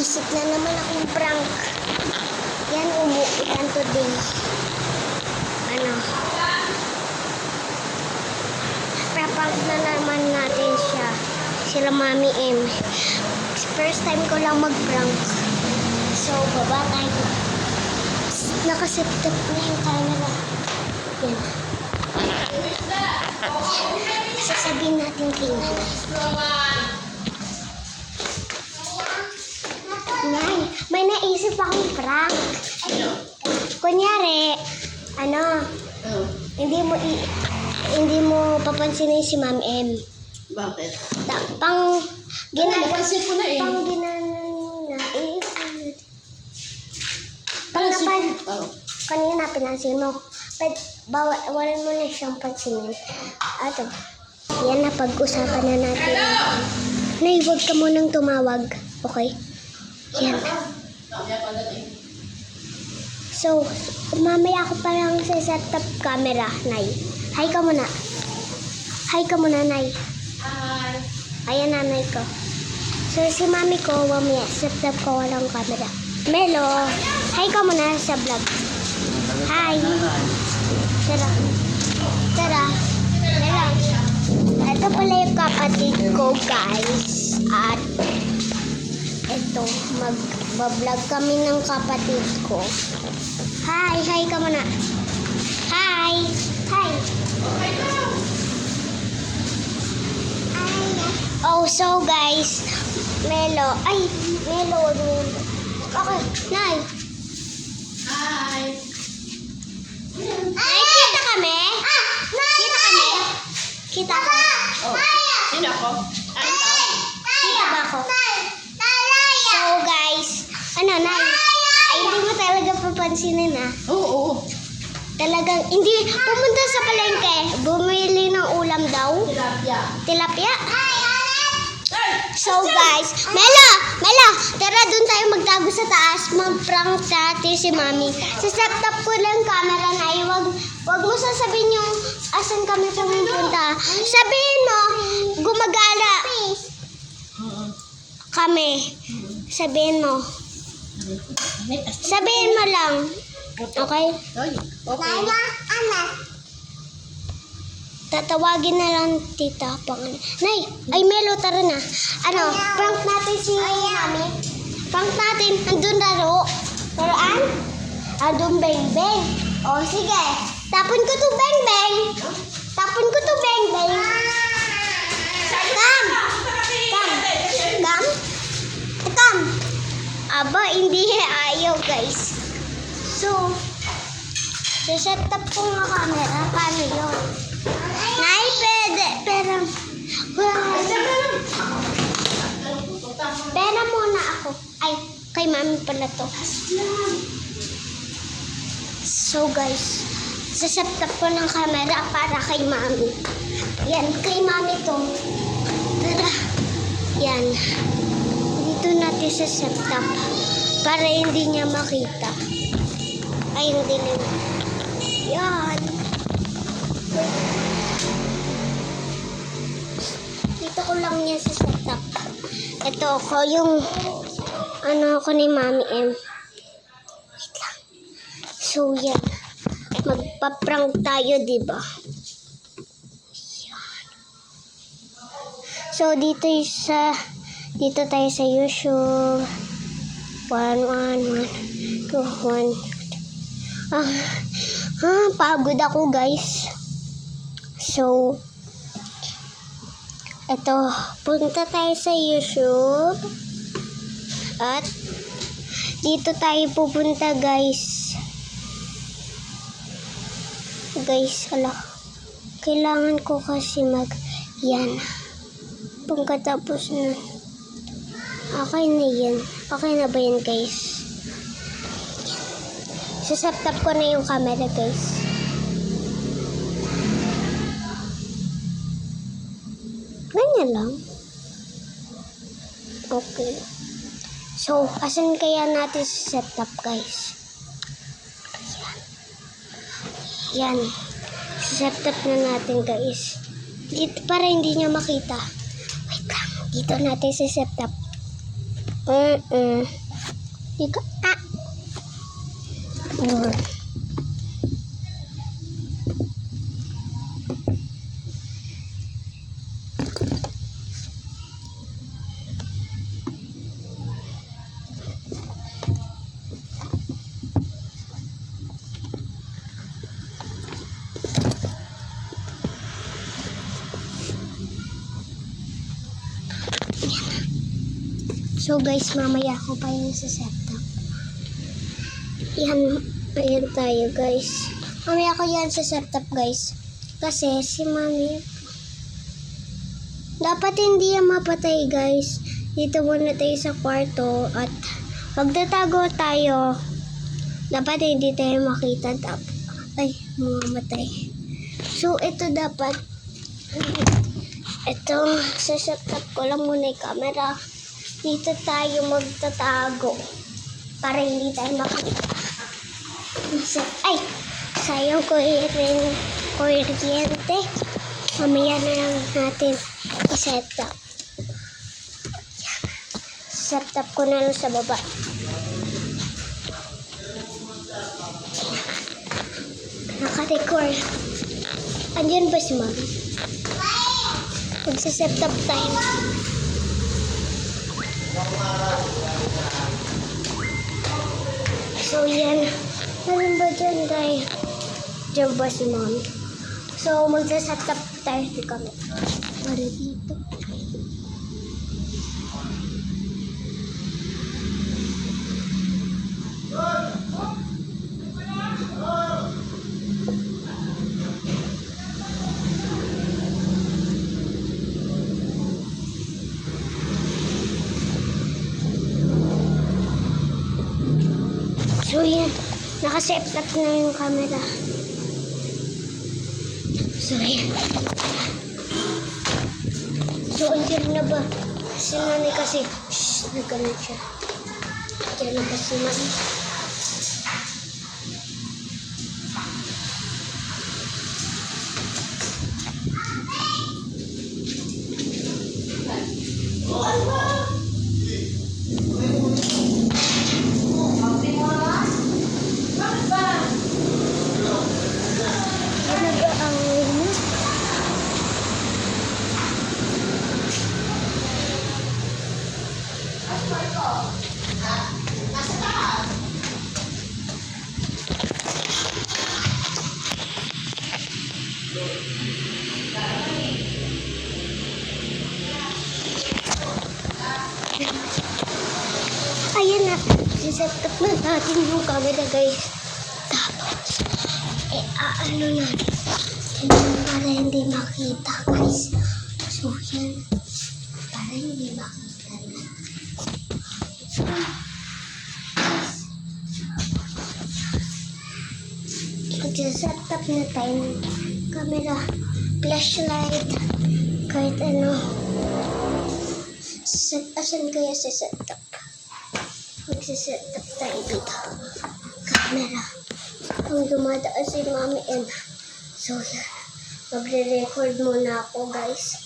Isip na naman akong prank. Yan, umuulan today. Paprank na naman natin siya. Sila Mami M. First time ko lang mag-prank. So, baba tayo. Nakaset-up na yung camera. Yan. Sasabihin natin kay Nanay. Nay, may naisip akong prank. Kunyari, hindi mo papansinin si Ma'am M. Bakit? Napansin ko na eh. Kanina pinansin mo. Bawalan mo na siyang pansinin. Ato. Yan na, pag-usapan na natin. Nay, huwag ka munang tumawag. Okay? Yan. So, mamaya ako parang sa setup camera, Nay. Hi ka muna. Hi ka muna, Nay. Hi. Ayan, nanay ko. So, si mami ko, mamaya, setup ko walang camera. Melo, hi ka muna sa vlog. Hi. Tara. Tara. Tara. Ito pala yung kapatid ko, guys. At ito, mag-vlog kami ng kapatid ko. Hi. Hi ka muna. Hi. Hi. Oh, so guys, Melo. Okay, Nay. Hi. Ay, kita kami? Kita kami? Kita ka? Oh, sino ako? Ay, Kita ba ako? So guys, Nay? Ay, hindi mo talaga papansinin Oo. Talagang, hindi, pumunta sa palengke, bumili ng ulam daw. Tilapia. Tilapia? So guys, Melo, tara dun tayo magtago sa taas, mag-prank natin si Mami. Sa setup ko lang camera na wag mo sasabihin yung asan kami pumunta. Sabihin mo, gumagala kami. Sabihin mo. Sabihin mo lang. Okay? Okay. Tatawagin na lang tita pang Nay, ay Melo, tara na. Prank natin si Mami. Prank natin, andun laro. Laruan? Andun beng-beng. O, sige. Tapon ko to beng-beng. Tapon ko to beng-beng. Kam! Kam! Aba, hindi ayaw, guys. So, set up ko nga camera. Paano yun? Nay, pwede. Pero muna ako. Ay, kay Mami pala to. So guys, set up ko ng camera para kay Mami. Yan, kay Mami to. Tara. Yan. Dito natin set up para hindi niya makita. Ay, hindi na. Yan. Dito ko lang yan sa setup. Ito ko yung ako ni Mami M. Wait lang. So yan. Magpa-prank tayo, diba? Yan. So dito tayo sa YouTube. 1, 1, 1, 2, 1. Pagod ako, guys. So, ito, punta tayo sa YouTube. At, dito tayo pupunta, guys. Guys, kailangan ko kasi yan. Pagkatapos na, okay na yan. Okay na ba yan, guys? Set up ko na yung camera, guys. Ganyan lang. Okay. So, asan kaya natin sa setup, guys? Yan. Setup na natin, guys. Dito para hindi niya makita. Wait lang. Dito natin sa setup. Di ka, So guys, mamaya ako pa yung sa setup. Ayan tayo guys. Mamaya ako yan sa setup guys. Kasi si mami, dapat hindi yan mapatay guys. Dito muna tayo sa kwarto at magtatago tayo. Dapat hindi tayo makita. Ay, mamamatay. So ito dapat, ito, sa setup ko lang muna yung camera. Dito tayo magtatago para hindi tayo makita. Ay! Sayang ko kuryente. Mamaya na lang natin i-set up. Set up ko na lang sa baba. Naka-record. Andiyan ba si Mami? Magsa-set up tayo. So, yan. Meron ba dyan tayo? Dyan ba si Mami? So, magsa-set up tayo di kami. Para dito. So, yan. Nakaset up na yung camera. So, yan. So, andyan na ba? Si Mami kasi, nagkaroon siya. Andyan na ba si Mami? Nag-aaway na. Ayan na. Siset up na natin yung camera guys. Tapos, ano natin. Para hindi makita guys. So yan. Para hindi makita na. Mag-set up na tayo ng camera, flashlight, kahit ano. Asan kaya sa setup? Mag-set up tayo dito. Camera. Ang dumadaan si Mami and so yan. Magre-record muna ako guys.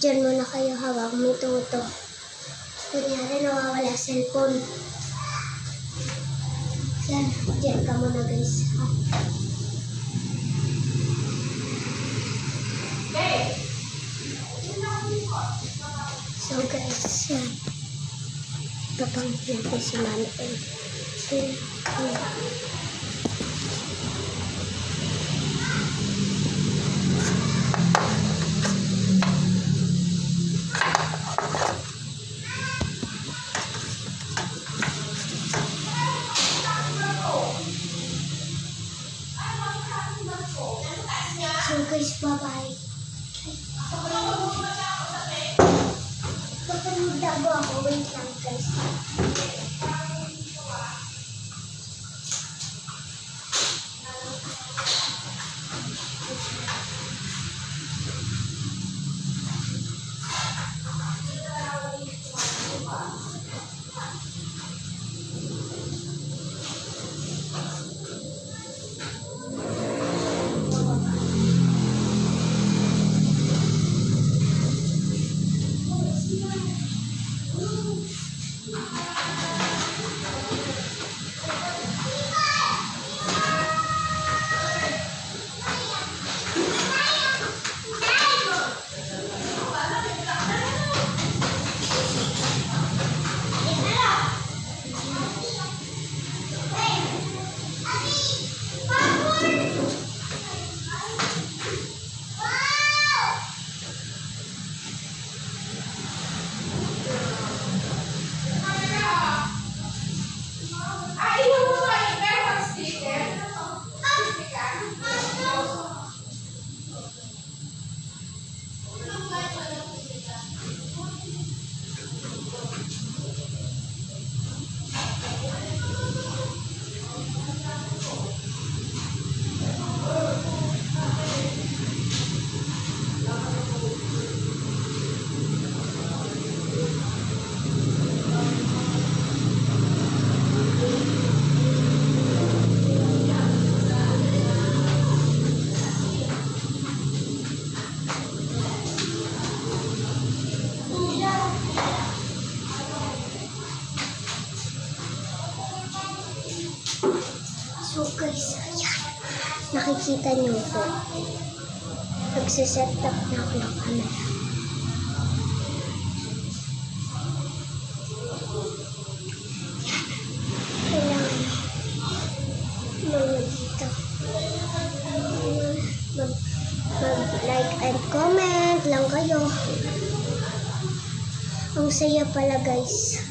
Diyan muna kayo habang may tuto. Kunyari nawawala cellphone. Yan. Diyan ka muna guys. So guys, yan. Papangit natin si Mami and so guys, bye-bye. Kapag magdago ako, wait lang guys. So guys, ayan. Nakikita niyo po. Nagsiset up na ako ng camera. Kailangan mga dito. Mag-like and comment lang kayo. Ang saya pala guys.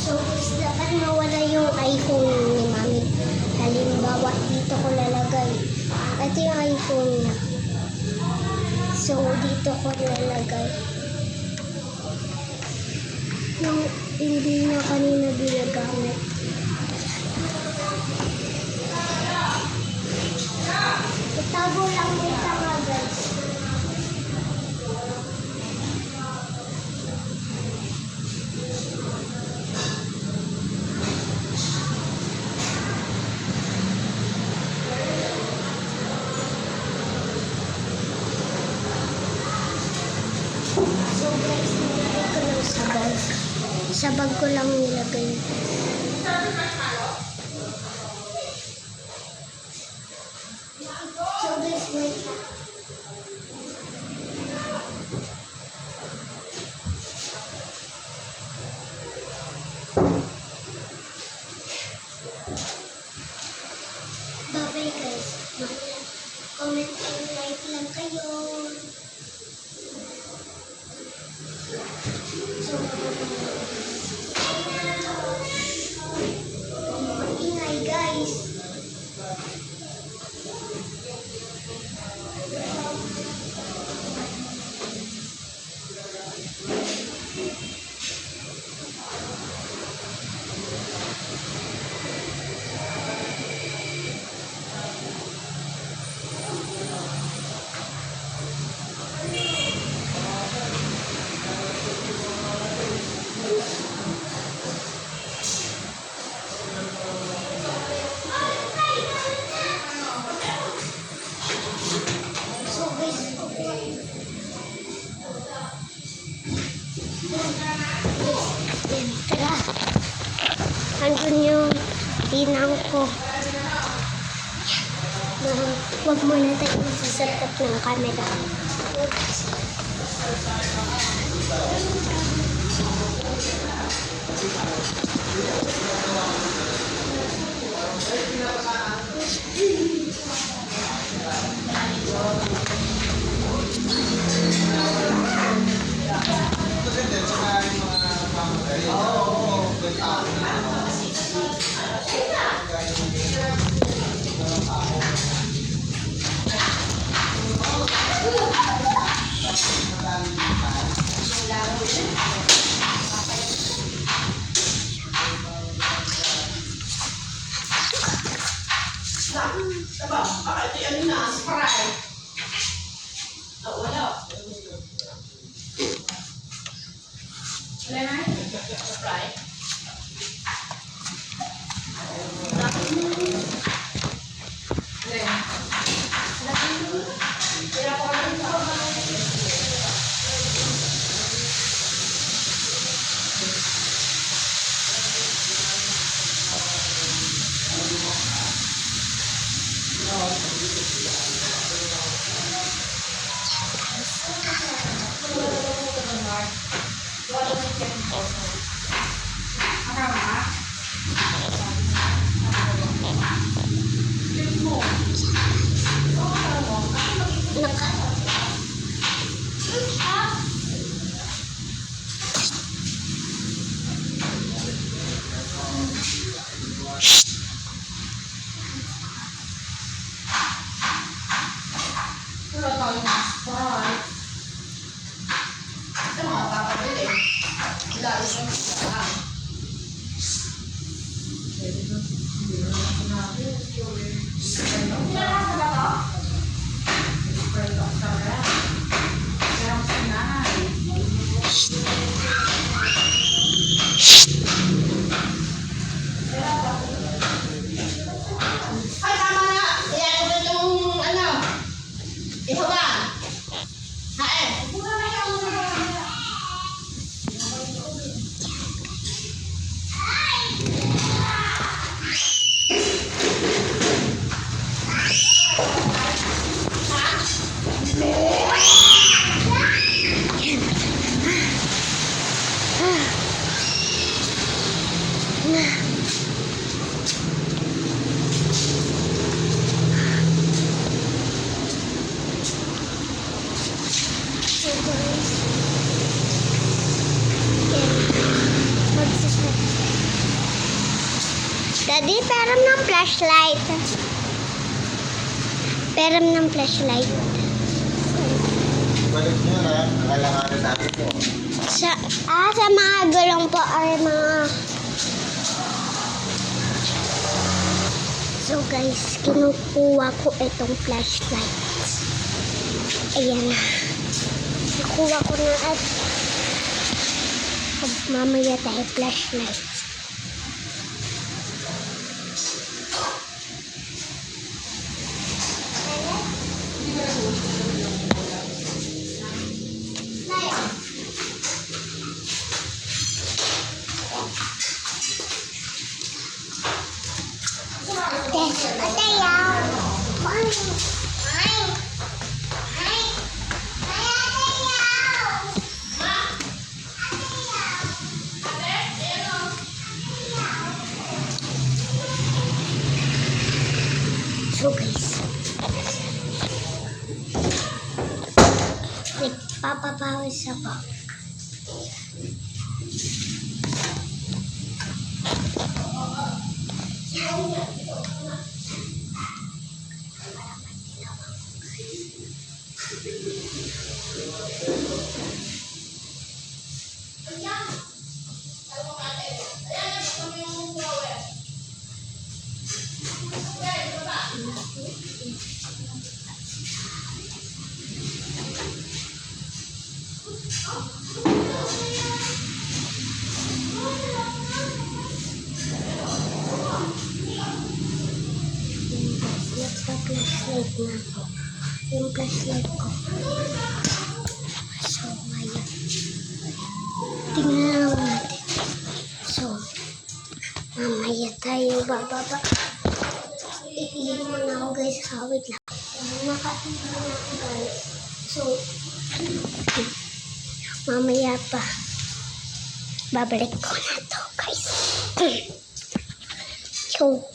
So, guys, dapat mawala yung iPhone ni Mami. Halimbawa, dito ko lalagay. Ito yung iPhone niya. So, dito ko lalagay. Yung hindi na kanina ginagamit. Itago lang dito nga, guys. So guys, nilagay ko lang sa bag. Sa bag ko lang nilagay. So guys, wait lang. Bye-bye guys. Comment and like lang kayo. So, ingay guys. So guys, tara. Andun yung tinang ko. Huwag muna tayo mag-set up ng camera. Diba? Bakit ano na? Spray. Oh, wala. Wala na? Spray. What? Naka. Wala tayong Sprite. Ito mga kapatid eh. Dahil sa mga ay, tama na! Iyan ko yung ano. Ito ba? Hain. So guys. Daddy, peram ng flashlight. Peram ng flashlight. Balik nyo na, nakalanganan natin po. Sa mga gulong po ay mga... So guys, kinukuha ko itong flashlight. Ayan na. Nakuha ko na at mamaya tayo flashlight. So guys, nagpapapawis ako. Nagpa-flashlight na ako. Yung flashlight ko. So, ngayon. Tingnan lang natin. So, mamaya tayo bababa. Iihin mo na ako guys. Wait lang. Nakatingin na ako guys. So, mamaya pa. Babalik ko na to guys. So,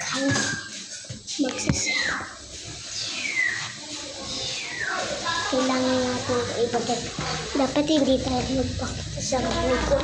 guys. Magsasaya. Kailangan natin ibagay. Dapat hindi tayo magpakita sa mga ko.